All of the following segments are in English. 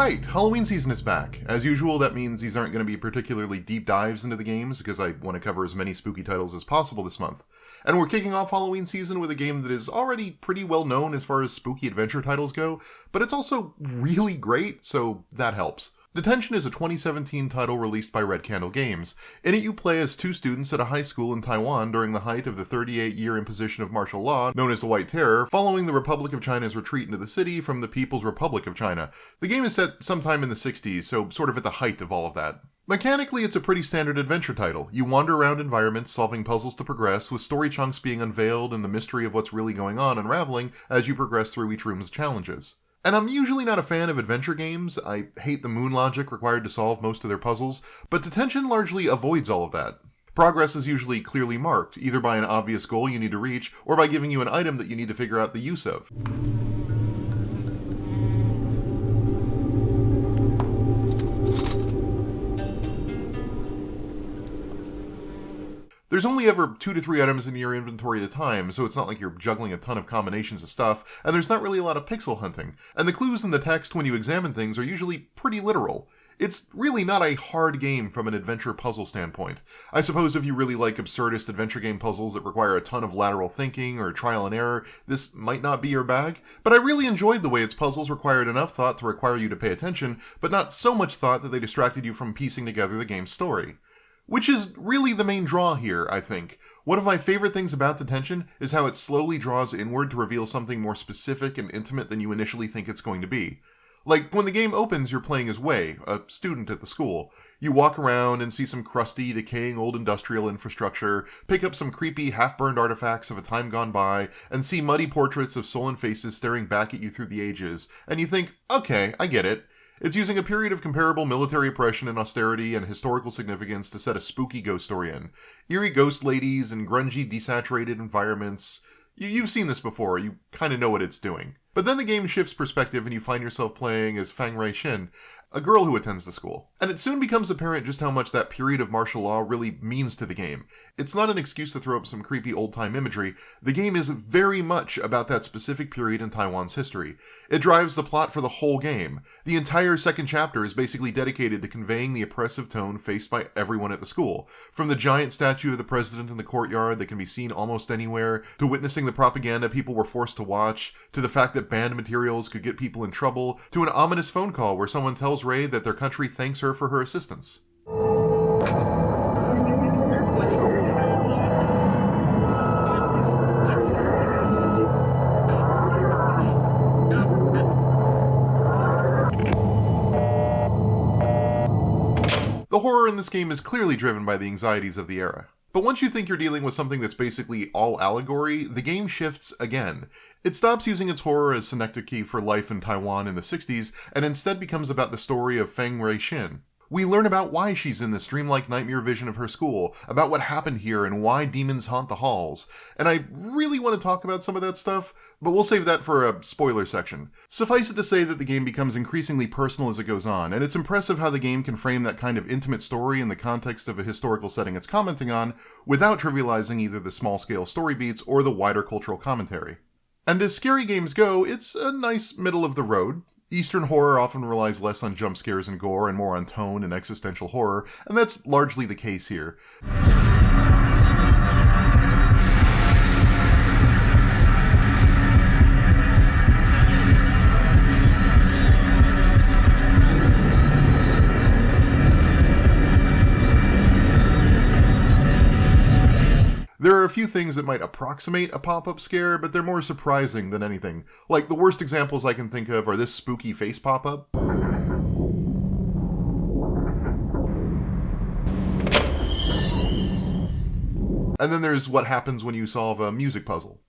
Alright, Halloween season is back. As usual, that means these aren't going to be particularly deep dives into the games, because I want to cover as many spooky titles as possible this month. And we're kicking off Halloween season with a game that is already pretty well known as far as spooky adventure titles go, but it's also really great, so that helps. Detention is a 2017 title released by Red Candle Games. In it you play as two students at a high school in Taiwan during the height of the 38-year imposition of martial law, known as the White Terror, following the Republic of China's retreat into the city from the People's Republic of China. The game is set sometime in the 60s, so sort of at the height of all of that. Mechanically, it's a pretty standard adventure title. You wander around environments, solving puzzles to progress, with story chunks being unveiled and the mystery of what's really going on unraveling as you progress through each room's challenges. And I'm usually not a fan of adventure games. I hate the moon logic required to solve most of their puzzles, but Detention largely avoids all of that. Progress is usually clearly marked, either by an obvious goal you need to reach, or by giving you an item that you need to figure out the use of. There's only ever 2 to 3 items in your inventory at a time, so it's not like you're juggling a ton of combinations of stuff, and there's not really a lot of pixel hunting. And the clues in the text when you examine things are usually pretty literal. It's really not a hard game from an adventure puzzle standpoint. I suppose if you really like absurdist adventure game puzzles that require a ton of lateral thinking or trial and error, this might not be your bag, but I really enjoyed the way its puzzles required enough thought to require you to pay attention, but not so much thought that they distracted you from piecing together the game's story. Which is really the main draw here, I think. One of my favorite things about Detention is how it slowly draws inward to reveal something more specific and intimate than you initially think it's going to be. Like, when the game opens, you're playing as Wei, a student at the school. You walk around and see some crusty, decaying old industrial infrastructure, pick up some creepy, half-burned artifacts of a time gone by, and see muddy portraits of sullen faces staring back at you through the ages, and you think, okay, I get it. It's using a period of comparable military oppression and austerity and historical significance to set a spooky ghost story in. Eerie ghost ladies and grungy, desaturated environments. You've seen this before, you kind of know what it's doing. But then the game shifts perspective and you find yourself playing as Fang Rui Xin, a girl who attends the school. And it soon becomes apparent just how much that period of martial law really means to the game. It's not an excuse to throw up some creepy old-time imagery. The game is very much about that specific period in Taiwan's history. It drives the plot for the whole game. The entire second chapter is basically dedicated to conveying the oppressive tone faced by everyone at the school. From the giant statue of the president in the courtyard that can be seen almost anywhere, to witnessing the propaganda people were forced to watch, to the fact that banned materials could get people in trouble, to an ominous phone call where someone tells Ray that their country thanks her for her assistance. The horror in this game is clearly driven by the anxieties of the era. But once you think you're dealing with something that's basically all allegory, the game shifts again. It stops using its horror as synecdoche for life in Taiwan in the 60s, and instead becomes about the story of Fang Rui Xin. We learn about why she's in this dreamlike nightmare vision of her school, about what happened here and why demons haunt the halls. And I really want to talk about some of that stuff, but we'll save that for a spoiler section. Suffice it to say that the game becomes increasingly personal as it goes on, and it's impressive how the game can frame that kind of intimate story in the context of a historical setting it's commenting on, without trivializing either the small-scale story beats or the wider cultural commentary. And as scary games go, it's a nice middle of the road. Eastern horror often relies less on jump scares and gore and more on tone and existential horror, and that's largely the case here. There are a few things that might approximate a pop-up scare, but they're more surprising than anything. Like, the worst examples I can think of are this spooky face pop-up, and then there's what happens when you solve a music puzzle.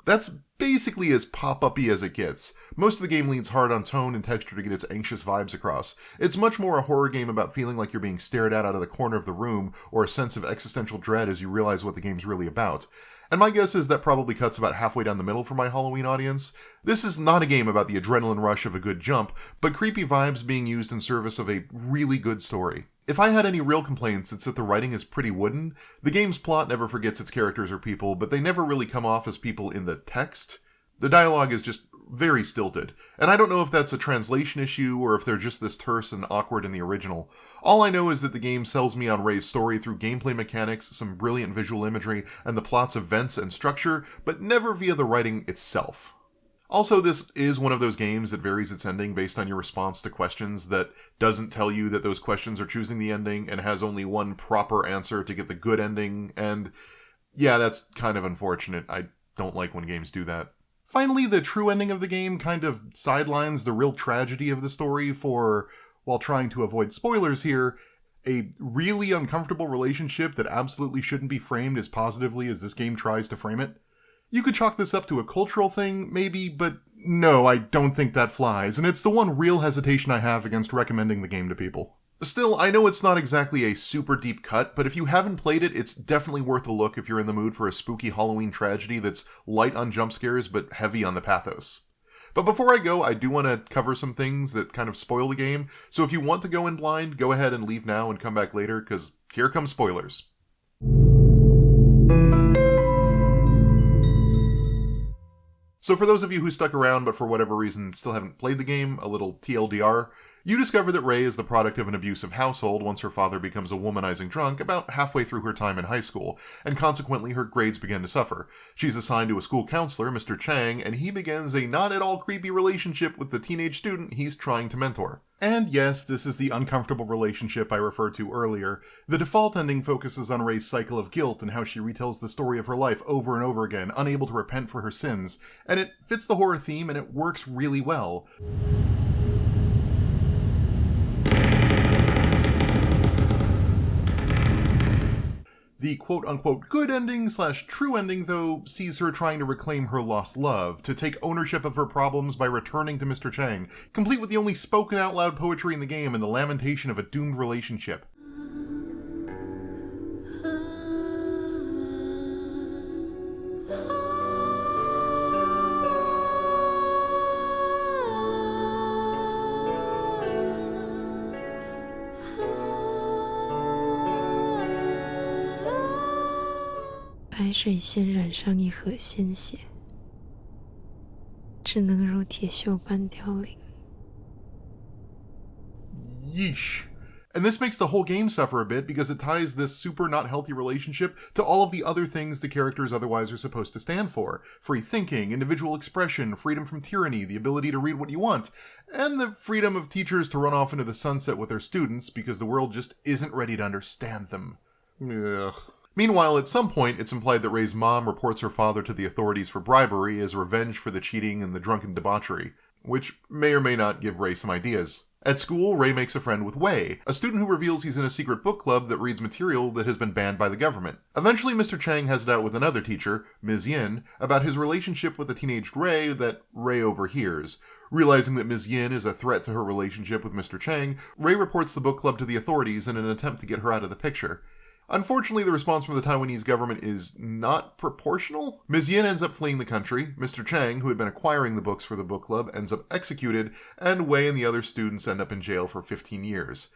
That's basically as pop-up-y as it gets. Most of the game leans hard on tone and texture to get its anxious vibes across. It's much more a horror game about feeling like you're being stared at out of the corner of the room, or a sense of existential dread as you realize what the game's really about. And my guess is that probably cuts about halfway down the middle for my Halloween audience. This is not a game about the adrenaline rush of a good jump, but creepy vibes being used in service of a really good story. If I had any real complaints, it's that the writing is pretty wooden. The game's plot never forgets its characters or people, but they never really come off as people in the text. The dialogue is just very stilted, and I don't know if that's a translation issue or if they're just this terse and awkward in the original. All I know is that the game sells me on Ray's story through gameplay mechanics, some brilliant visual imagery, and the plot's events and structure, but never via the writing itself. Also, this is one of those games that varies its ending based on your response to questions, that doesn't tell you that those questions are choosing the ending and has only one proper answer to get the good ending, and yeah, that's kind of unfortunate. I don't like when games do that. Finally, the true ending of the game kind of sidelines the real tragedy of the story for, while trying to avoid spoilers here, a really uncomfortable relationship that absolutely shouldn't be framed as positively as this game tries to frame it. You could chalk this up to a cultural thing, maybe, but no, I don't think that flies, and it's the one real hesitation I have against recommending the game to people. Still, I know it's not exactly a super deep cut, but if you haven't played it, it's definitely worth a look if you're in the mood for a spooky Halloween tragedy that's light on jump scares but heavy on the pathos. But before I go, I do want to cover some things that kind of spoil the game, so if you want to go in blind, go ahead and leave now and come back later, because here come spoilers. So for those of you who stuck around but for whatever reason still haven't played the game, a little TLDR, you discover that Ray is the product of an abusive household once her father becomes a womanizing drunk about halfway through her time in high school, and consequently her grades begin to suffer. She's assigned to a school counselor, Mr. Chang, and he begins a not at all creepy relationship with the teenage student he's trying to mentor. And yes, this is the uncomfortable relationship I referred to earlier. The default ending focuses on Ray's cycle of guilt and how she retells the story of her life over and over again, unable to repent for her sins, and it fits the horror theme and it works really well. The quote-unquote good ending / true ending, though, sees her trying to reclaim her lost love, to take ownership of her problems by returning to Mr. Chang, complete with the only spoken out loud poetry in the game and the lamentation of a doomed relationship.白水先染上一河鲜血，只能如铁锈般凋零。 Yeesh. And this makes the whole game suffer a bit because it ties this super not healthy relationship to all of the other things the characters otherwise are supposed to stand for. Free thinking, individual expression, freedom from tyranny, the ability to read what you want, and the freedom of teachers to run off into the sunset with their students because the world just isn't ready to understand them. Ugh. Meanwhile, at some point, it's implied that Ray's mom reports her father to the authorities for bribery as revenge for the cheating and the drunken debauchery, which may or may not give Ray some ideas. At school, Ray makes a friend with Wei, a student who reveals he's in a secret book club that reads material that has been banned by the government. Eventually, Mr. Chang has it out with another teacher, Ms. Yin, about his relationship with the teenaged Ray that Ray overhears. Realizing that Ms. Yin is a threat to her relationship with Mr. Chang, Ray reports the book club to the authorities in an attempt to get her out of the picture. Unfortunately, the response from the Taiwanese government is not proportional. Ms. Yin ends up fleeing the country, Mr. Chang, who had been acquiring the books for the book club, ends up executed, and Wei and the other students end up in jail for 15 years.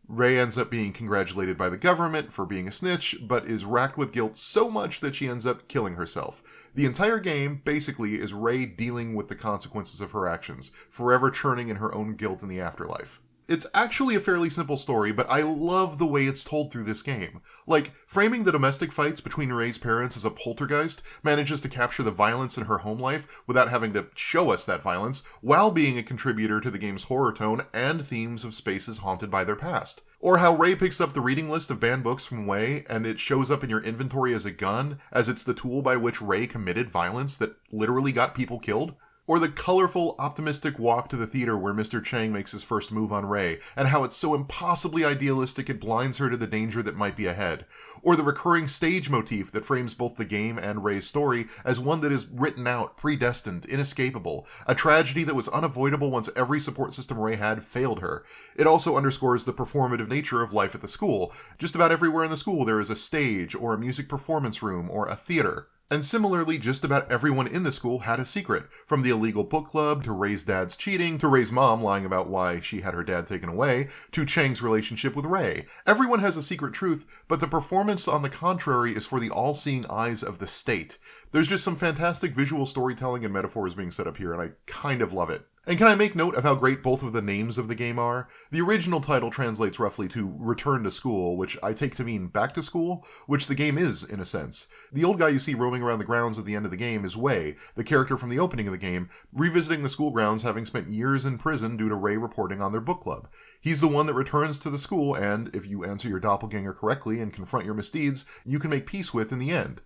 Ray ends up being congratulated by the government for being a snitch, but is racked with guilt so much that she ends up killing herself. The entire game, basically, is Ray dealing with the consequences of her actions, forever churning in her own guilt in the afterlife. It's actually a fairly simple story, but I love the way it's told through this game. Like, framing the domestic fights between Ray's parents as a poltergeist manages to capture the violence in her home life without having to show us that violence, while being a contributor to the game's horror tone and themes of spaces haunted by their past. Or how Ray picks up the reading list of banned books from Wei, and it shows up in your inventory as a gun, as it's the tool by which Ray committed violence that literally got people killed. Or the colorful, optimistic walk to the theater where Mr. Chang makes his first move on Ray, and how it's so impossibly idealistic it blinds her to the danger that might be ahead. Or the recurring stage motif that frames both the game and Ray's story as one that is written out, predestined, inescapable, a tragedy that was unavoidable once every support system Ray had failed her. It also underscores the performative nature of life at the school. Just about everywhere in the school there is a stage, or a music performance room, or a theater. And similarly, just about everyone in the school had a secret, from the illegal book club, to Ray's dad's cheating, to Ray's mom lying about why she had her dad taken away, to Chang's relationship with Ray. Everyone has a secret truth, but the performance, on the contrary, is for the all-seeing eyes of the state. There's just some fantastic visual storytelling and metaphors being set up here, and I kind of love it. And can I make note of how great both of the names of the game are? The original title translates roughly to Return to School, which I take to mean back to school, which the game is, in a sense. The old guy you see roaming around the grounds at the end of the game is Wei, the character from the opening of the game, revisiting the school grounds having spent years in prison due to Ray reporting on their book club. He's the one that returns to the school and, if you answer your doppelganger correctly and confront your misdeeds, you can make peace with in the end.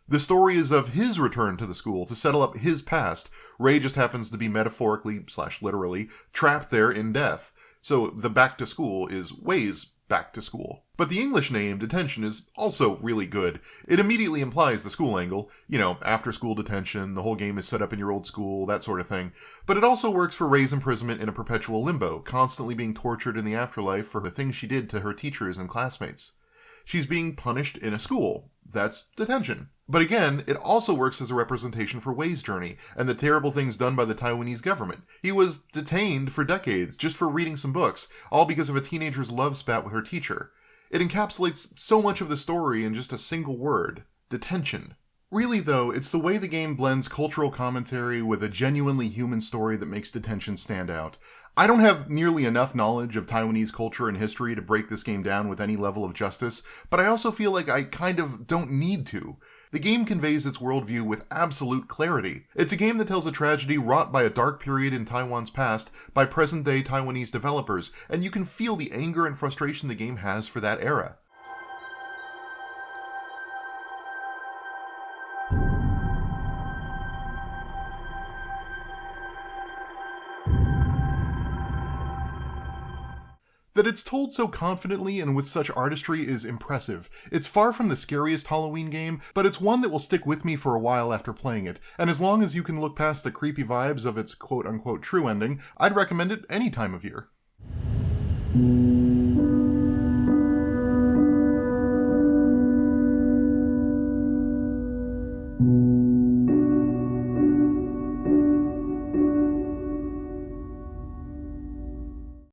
The story is of his return to the school to settle up his past. Ray just happens to be metaphorically/literally trapped there in death. So the back to school is Way's back to school. But the English name, Detention, is also really good. It immediately implies the school angle. You know, after school detention, the whole game is set up in your old school, that sort of thing. But it also works for Ray's imprisonment in a perpetual limbo, constantly being tortured in the afterlife for the things she did to her teachers and classmates. She's being punished in a school. That's detention. But again, it also works as a representation for Wei's journey and the terrible things done by the Taiwanese government. He was detained for decades just for reading some books, all because of a teenager's love spat with her teacher. It encapsulates so much of the story in just a single word: detention. Really though, it's the way the game blends cultural commentary with a genuinely human story that makes Detention stand out. I don't have nearly enough knowledge of Taiwanese culture and history to break this game down with any level of justice, but I also feel like I kind of don't need to. The game conveys its worldview with absolute clarity. It's a game that tells a tragedy wrought by a dark period in Taiwan's past by present-day Taiwanese developers, and you can feel the anger and frustration the game has for that era. That it's told so confidently and with such artistry is impressive. It's far from the scariest Halloween game, but it's one that will stick with me for a while after playing it, and as long as you can look past the creepy vibes of its quote-unquote true ending, I'd recommend it any time of year.